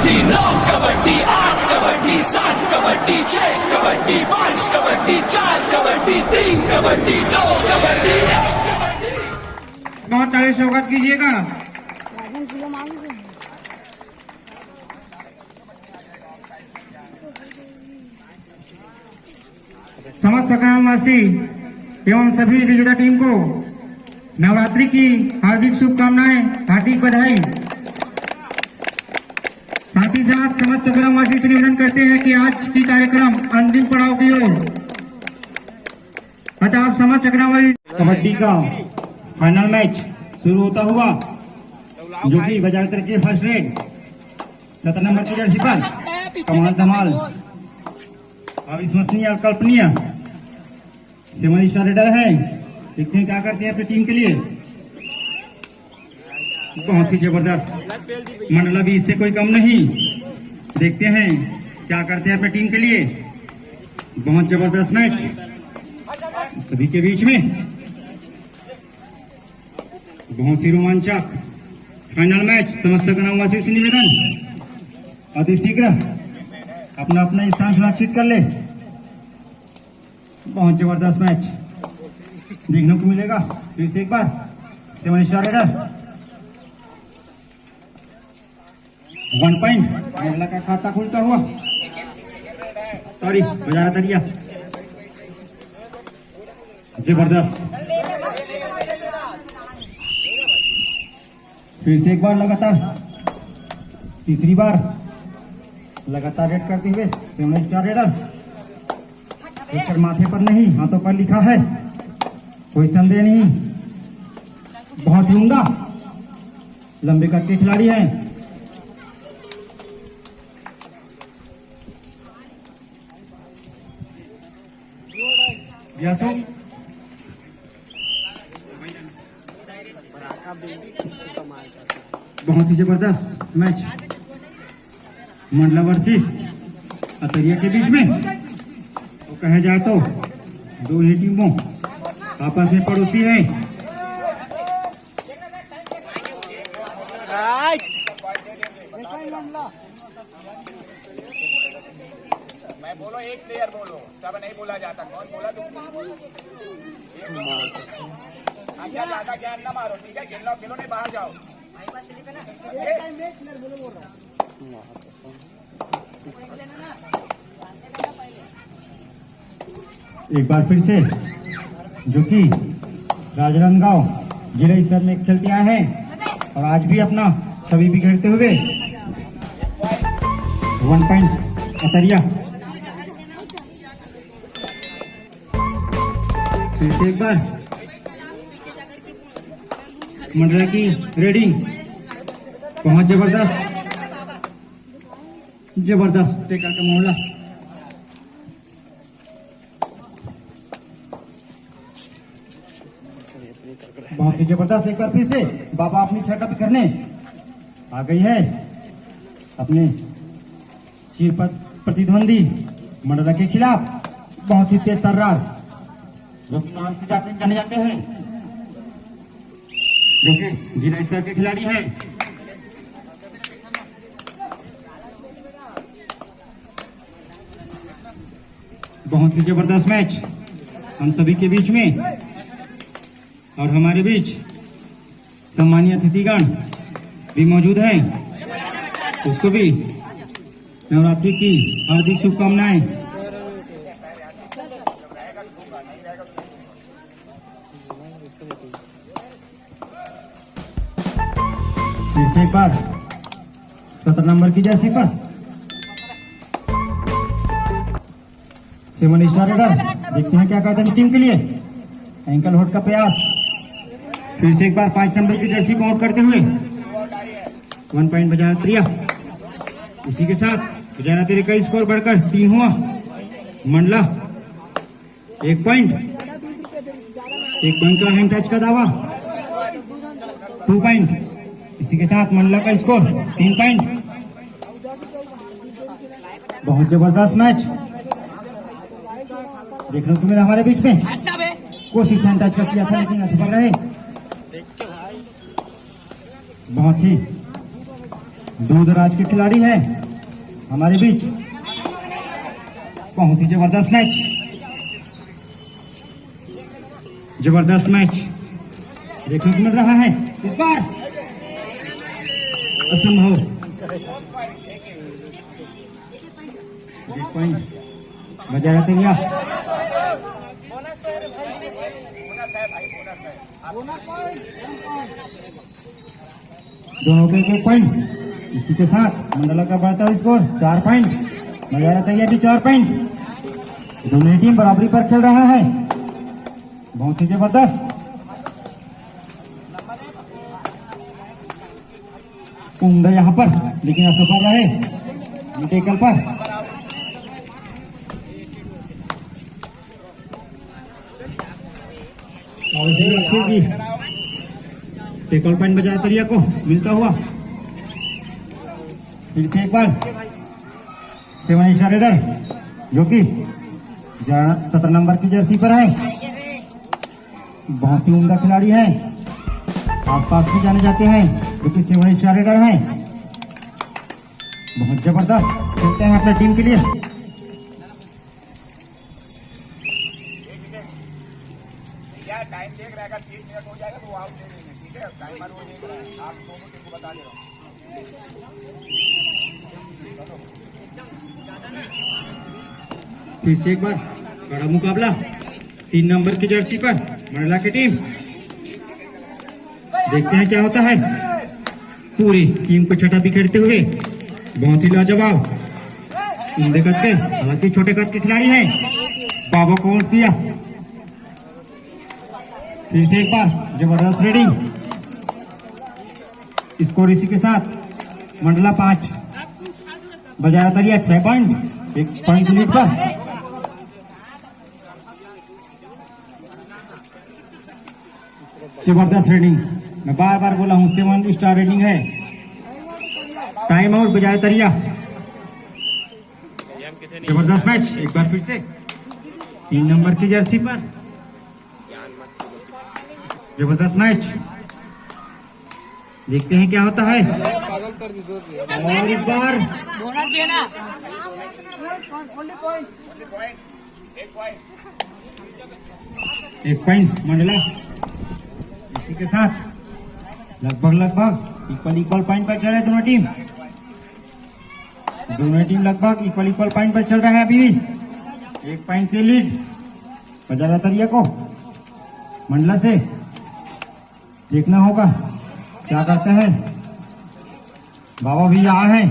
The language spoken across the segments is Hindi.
कबड्डी 9 कबड्डी 8 कबड्डी 7 कबड्डी 6 कबड्डी 5 कबड्डी 4 कबड्डी 3 कबड्डी 2 कबड्डी 1 कबड्डी। बहुत सारे स्वागत कीजिएगा। समस्त ग्रामवासी एवं सभी विजेता टीम को नवरात्रि की हार्दिक शुभकामनाएं, हार्दिक बधाई। साथ ही साथ समस्त ग्रामवासी से निवेदन करते हैं कि आज की कार्यक्रम अंतिम पड़ाव की ओर, अतः आप समस्त ग्रामवासी कबड्डी का फाइनल मैच शुरू होता हुआ, जो कि बाजार के फर्स्ट रेड 7 नंबर की जर्सी पर कमाल धमाल अविश्वसनीय और कल्पनीय सेवन स्टार रेडर है। देखते हैं क्या करते हैं अपनी टीम के लिए। बहुत ही जबरदस्त मंडला भी इससे कोई कम नहीं। देखते हैं क्या करते हैं अपनी टीम के लिए। बहुत जबरदस्त मैच सभी के बीच में, बहुत ही रोमांचक फाइनल मैच। समस्त ग्रामवासी से निवेदन अति शीघ्र अपना अपना स्थान सुरक्षित कर ले। बहुत जबरदस्त मैच देखने को मिलेगा। फिर से एक बार 7 स्टार रेडर 1 पॉइंट मंडला का खाता खुलता हुआ, सॉरी बजारा दरिया। जबरदस्त फिर से एक बार लगातार तीसरी बार लगातार रेड करते हुए 7 स्टार रेडर। ऊपर माथे पर नहीं, हाथों पर लिखा है, कोई संदेह नहीं। बहुत ही उम्दा लंबे कद के खिलाड़ी हैं। बहुत ही जबरदस्त मैच मंडला वर्सेस अतरिया के बीच में। तो कहा जाए तो दो ही टीमों आपस में पड़ोसी हैं। मैं बोलो एक प्लेयर बोलो, सब नहीं बोला जाता। कौन बोला तुम? ज्यादा ज्ञान ना मारो, ठीक है? खेलो खेलो, नहीं बाहर जाओ। एक बार फिर से जो कि राजनांदगांव जिले स्तर में खेलते आए हैं और आज भी अपना छवि बिखेरते हुए 1 पॉइंट अतरिया। फिर से एक बार मंडला की रेडिंग। बहुत जबरदस्त टेका का मामला। बहुत ही जबरदस्त। एक बार फिर से बाबा अपनी छठा करने आ गई है अपने चिर प्रतिद्वंदी मंडला के खिलाफ। बहुत ही तेज तर्रार जो कि नाम से जाने जाते हैं, जो कि जिला स्तर के खिलाड़ी हैं। बहुत ही जबरदस्त मैच हम सभी के बीच में, और हमारे बीच सम्मानीय अतिथिगण भी मौजूद हैं। उसको भी नवरात्रि की हार्दिक शुभकामनाएं। फिर से एक बार 17 नंबर की जर्सी पर 7 स्टार रेडर। देखते हैं क्या करते हैं टीम के लिए। एंकल होल्ड का प्रयास। फिर से एक बार 5 नंबर की जर्सी को आउट करते हुए 1 पॉइंट बजारा त्रिया। इसी के साथ बजारा तेरे का स्कोर बढ़कर 3 हुआ। मंडला 1 पॉइंट का हैंड टच का दावा 2 पॉइंट। इसी के साथ मंडला का स्कोर 3 पॉइंट। बहुत जबरदस्त मैच देखने को मिला हमारे बीच में। कोशिश हैंड टच का किया था लेकिन असफल रहे। बहुत ही दूर दराज के खिलाड़ी हैं हमारे बीच। बहुत ही जबरदस्त मैच, जबरदस्त मैच देखने को मिल रहा है इस बार। असंभव पॉइंट बजा रहते हैं। दोनों के एक पॉइंट। इसी के साथ मंडला का बढ़ता हुआ स्कोर 4 पॉइंट। नजारा तैयार भी 4 पॉइंट। दोनों टीम बराबरी पर खेल रहा है। बहुत ही जबरदस्त उम्दा यहाँ पर, लेकिन असफल रहे टेकल पर। टेकल पॉइंट बजाय तरिया को मिलता हुआ। फिर से एक बार 7 रेडर जो कि 17 नंबर की जर्सी पर है। बहुत ही उम्दा खिलाड़ी है, आसपास भी जाने जाते हैं क्योंकि 7 रेडर हैं। बहुत जबरदस्त खेलते हैं अपने टीम के लिए। टाइम देख रहेगा, 30 मिनट हो जाएगा तो आउट दे देंगे, ठीक है। टाइमर वो देख रहा है, आप दोनों टीम को बता दे रहा हूँ। फिर से एक बार बड़ा मुकाबला 3 नंबर की जर्सी पर मंडला की टीम। देखते हैं क्या होता है। पूरी टीम को छठा बिखेरते हुए बहुत ही लाजवाब उम्दे कद के, हालांकि छोटे कद के खिलाड़ी हैं। बाबा को आउट किया। फिर से एक बार जबरदस्त रेडिंग। स्कोर इसी के साथ मंडला 5 बजारा तरिया 6 पॉइंट, 1 पॉइंट लीड पर। जबरदस्त रेडिंग, मैं बार बार बोला हूं 7 स्टार रेडिंग है। टाइम आउट बजाय तरिया। जबरदस्त मैच एक बार फिर से 3 नंबर की जर्सी पर। जबरदस्त मैच, देखते हैं क्या होता है। और एक बार एक पॉइंट मंडला। इसी के साथ लगभग इक्वल पॉइंट पर चल रहे दोनों टीम। लगभग इक्वल पॉइंट पर चल रहा है अभी भी। 1 पॉइंट की लीड बजारा तरिया को मंडला से। देखना होगा क्या करते हैं। बाबा भी यहाँ हैं।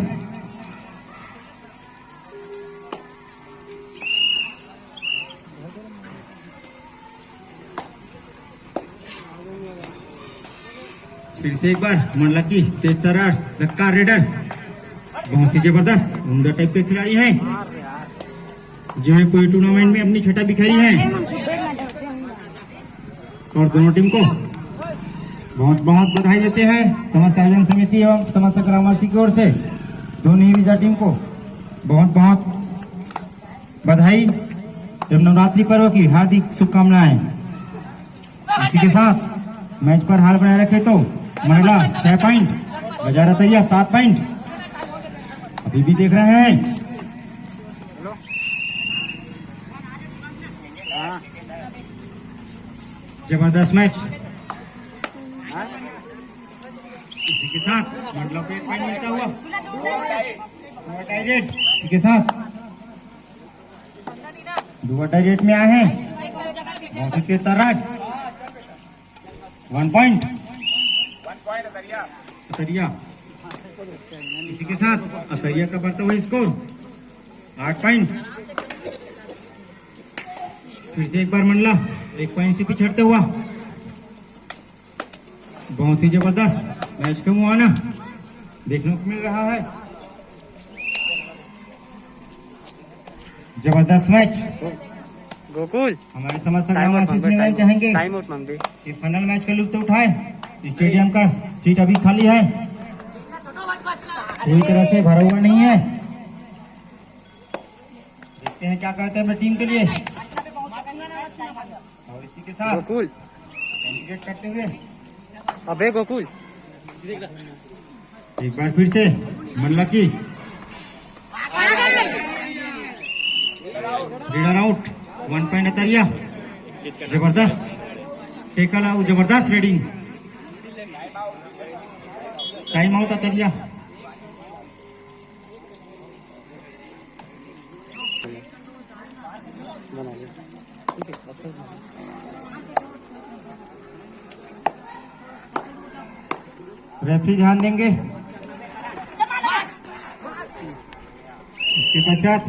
फिर से एक बार मंडला की तेज तर्रार रक्का रेडर। बहुत ही जबरदस्त उम्दा टाइप के खिलाड़ी हैं, जिन्हें पूरी टूर्नामेंट में अपनी छठा बिखेरी है। और दोनों टीम को बहुत बहुत बधाई देते हैं समस्त आयोजन समिति एवं समस्त ग्रामवासी की ओर से। दोनों ही विजेता टीम को बहुत बहुत बधाई एवं नवरात्रि पर्व की हार्दिक शुभकामनाएं। इसी के साथ मैच पर हार बनाए रखे तो महिला 6 पॉइंट, बजारा तरिया 7 पॉइंट अभी भी देख रहे हैं। जबरदस्त मैच। इसी के साथ मंडला को 1 पॉइंट मिलता हुआ। इसी के साथ 2 में आए हैं बहुत ही तेज तर्रार। 1 पॉइंट अतरिया। इसी के साथ अतरिया का बढ़ता हुआ स्कोर 8 पॉइंट। फिर से एक बार मंडला 1 पॉइंट से पिछड़ते हुआ। बहुत ही जबरदस्त मैच का मुआना देखने को मिल रहा है। जबरदस्त मैच। गोकुल हमारे समस्त ग्रामवासी से चाहेंगे टाइम आउट मांग दे। कि फाइनल मैच का लुत्फ उठाए। स्टेडियम का सीट अभी खाली है, पूरी तरह से भरा हुआ नहीं है। देखते हैं क्या करते हैं अपनी टीम के लिए। और इसी के साथ गोकुल कैंडिडेट करते हुए अबे गोकुल एक बार फिर से मंडला की रीडर आउट 1 पॉइंट अतरिया जबरदस्त टेकल आउट जबरदस्त रेडिंग टाइम आउट अतरिया रेफरी ध्यान देंगे इसके पश्चात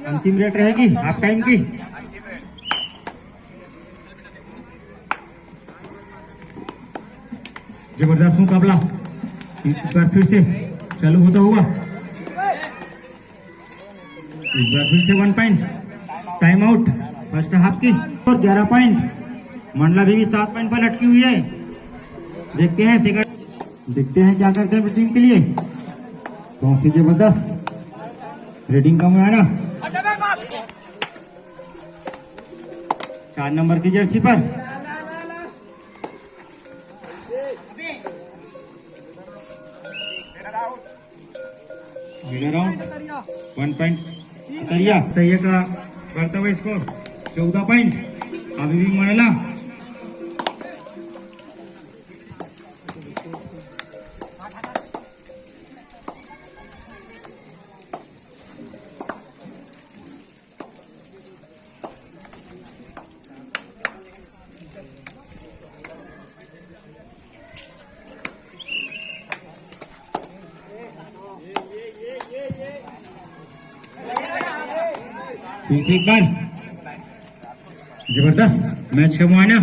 अंतिम रेट रहेगी हाफ टाइम की जबरदस्त मुकाबला एक बार फिर से चालू होता हुआ एक बार फिर से 1 point time out first half की और 11 पॉइंट मंडला भी 7 पॉइंट पर अटकी हुई है देखते हैं सेकंड देखते हैं क्या करते हैं टीम के लिए बहुत ही जबरदस्त रेटिंग का मुआयना 4 नंबर की जर्सी पर राउंड 1 पॉइंट अतरिया का बढ़ता हुआ स्कोर 14 पॉइंट अभी भी मंडला फिर से एक बार जबरदस्त मैच का मुआयना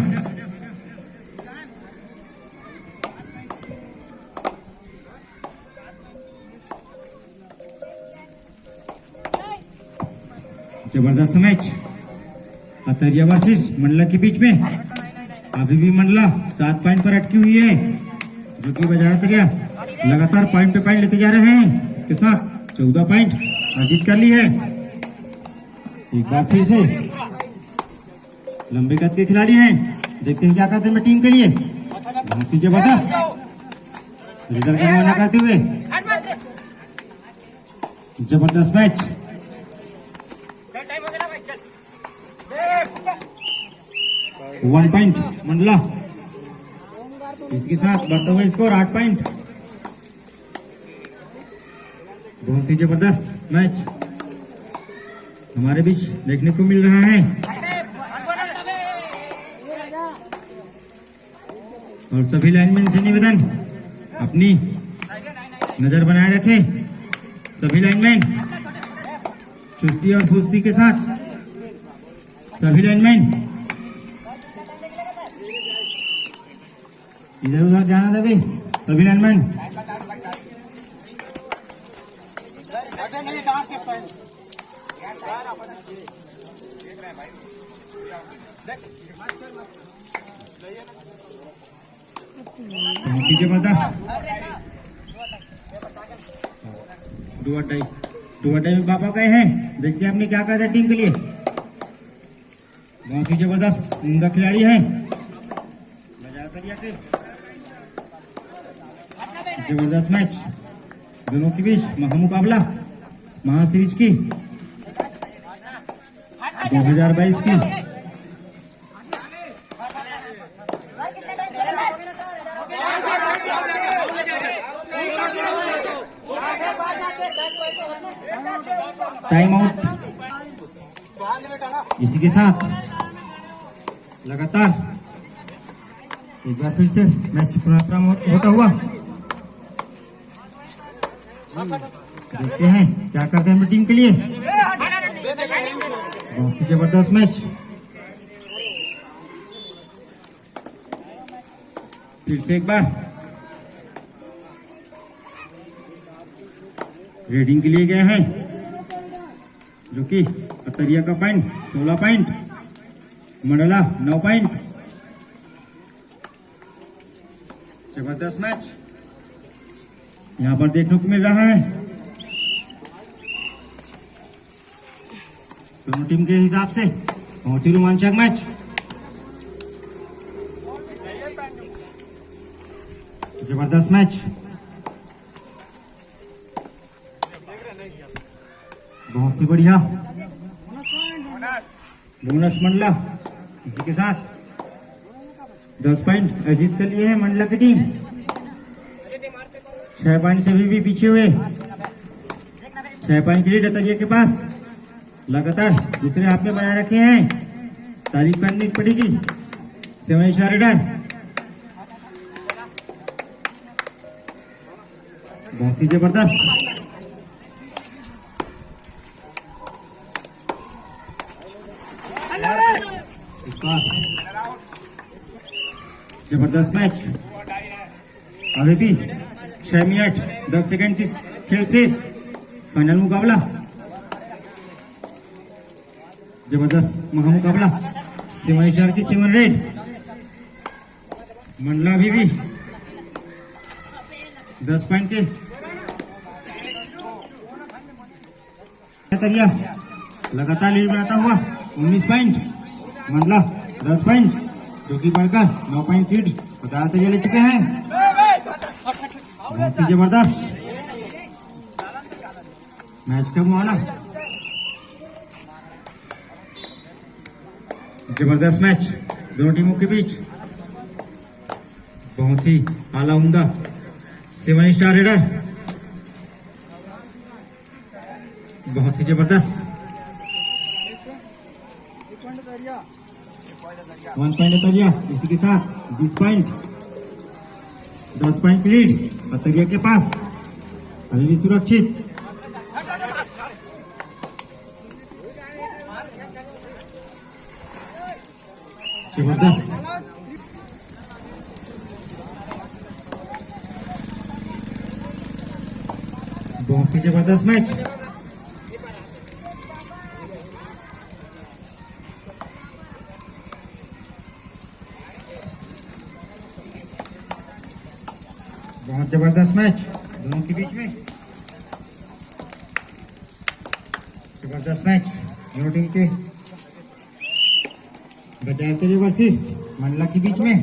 जबरदस्त मैच अतरिया वर्सेस मंडला के बीच में अभी भी मंडला 7 पॉइंट पर अटकी हुई है जो कि बाजार अतरिया लगातार पॉइंट पे पॉइंट लेते जा रहे हैं इसके साथ 14 पॉइंट अर्जित कर ली है एक बार फिर से लंबे कद के खिलाड़ी हैं देखते हैं क्या करते हैं टीम के लिए बहुत ही जबरदस्त रिजल्ट का मुआयना करते हुए जबरदस्त मैच वन पॉइंट मंडला इसके साथ बढ़ता हुआ स्कोर 8 पॉइंट बहुत ही जबरदस्त मैच हमारे बीच देखने को मिल रहा है और सभी लाइनमैन से निवेदन अपनी नजर बनाए रखें सभी लाइनमैन चुस्ती और फुर्ती के साथ सभी लाइनमैन इधर उधर जाना देवे सभी लाइनमैन बहुत ही जबरदस्त डू और डाई में पापा गए हैं देखते हैं आपने क्या कहा था टीम के लिए बहुत ही जबरदस्त उनका खिलाड़ी है जबरदस्त मैच दोनों के बीच महामुकाबला महासीरीज की 2022 की टाइम आउट इसी के साथ लगातार एक बार फिर से मैच पुनः होता हुआ देखते हैं क्या करते हैं टीम के लिए बहुत ही जबरदस्त मैच फिर से एक बार रेडिंग के लिए गए हैं जो कि अतरिया का पॉइंट 16 पॉइंट मंडला 9 पॉइंट जबरदस्त मैच यहां पर देखने को मिल रहा है दोनों टीम के हिसाब से बहुत ही रोमांचक मैच जबरदस्त मैच बहुत ही बढ़िया। बोनस मंडला इसी के साथ 10 पॉइंट अजीत के लिए है मंडला की टीम। 6 पॉइंट से भी पीछे हुए। 6 पॉइंट के लिए डतरिया के पास लगातार दूसरे हाथ में बनाए रखे हैं। तारीफ करनी पड़ेगी 7 स्टार रेडर। बहुत ही जबरदस्त। जबरदस्त मैच। अभी भी 6 मिनट 10 सेकंड की खेल शेष। फाइनल मुकाबला जबरदस्त महामुकाबला। 7 स्टार की 7 रेड। मंडला भी 10 पॉइंट के तरिया लगातार लीड बनाता हुआ 19 पॉइंट। मंडला 10 पॉइंट जो कि बढ़कर 9 पॉइंट लीड बता तरिया ले चुके हैं। बहुत ही जबरदस्त मैच का मुआना। जबरदस्त मैच दोनों टीमों के बीच। बहुत ही आला उम्दा 7 स्टार रेडर। बहुत ही जबरदस्त 1 पॉइंट तरिया। इसी के साथ 20 पॉइंट 10 पॉइंट लीड तरिया के पास। अभी भी सुरक्षित। जबरदस्त बहुत ही जबरदस्त मैच। बहुत जबरदस्त मैच दोनों के बीच में। जबरदस्त मैच दोनों टीम के बजाय तेरी वर्सेस मंडला के बीच में।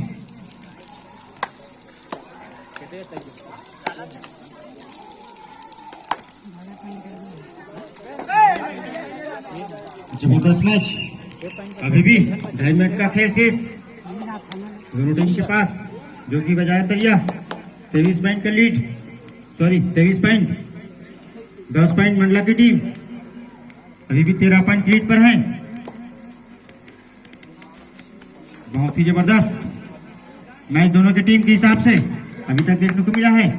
जबरदस्त मैच। अभी भी 2.5 मिनट का खेल शेष। दोनों टीम के पास जो कि बजाय तरिया 23 पॉइंट का लीड। 23 पॉइंट 10 पॉइंट मंडला की टीम अभी भी 13 पॉइंट लीड पर है। बहुत ही जबरदस्त मैच दोनों की टीम के हिसाब से अभी तक देखने को मिला है।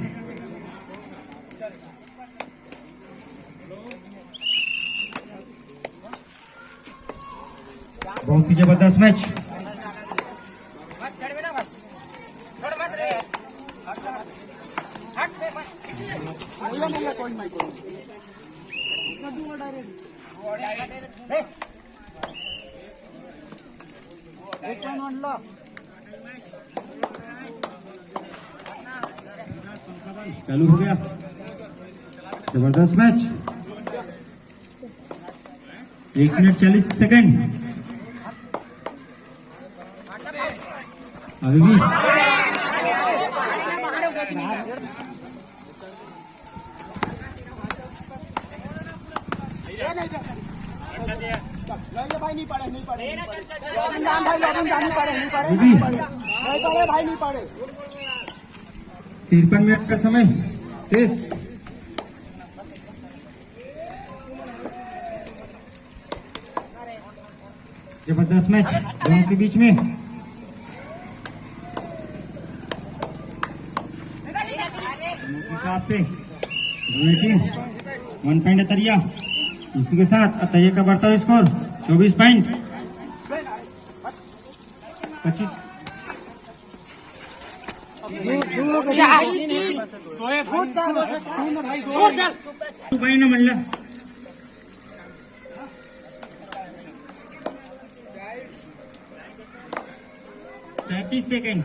बहुत ही जबरदस्त मैच। चालू हो गया जबरदस्त मैच। 1 minute 40 second. अभी भी भाई नहीं पड़े 53 मिनट का समय शेष। जबरदस्त मैच दोनों के बीच में। हिसाब से दोनों टीम 1 पॉइंट तरिया। इसी के साथ तरिया का बढ़ता हुआ score 24 point 25 point Mandla. 33 second.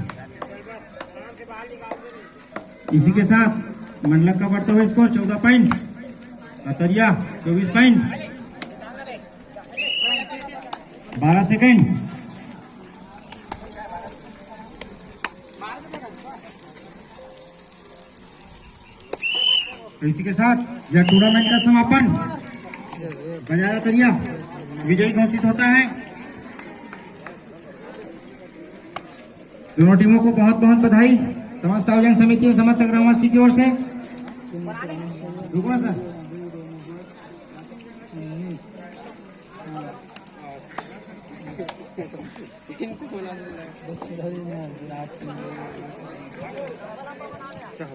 इसी के साथ मंडला का बढ़ता हुआ स्कोर 14 पॉइंट। अतरिया 24 point 12 second. तो इसी के साथ यह टूर्नामेंट का समापन बजाया तरिया विजयी घोषित होता है। दोनों टीमों को बहुत बहुत बधाई समस्त सार्वजनिक समिति और समस्त ग्रामवासी की ओर से। रुकना सर। अच्छा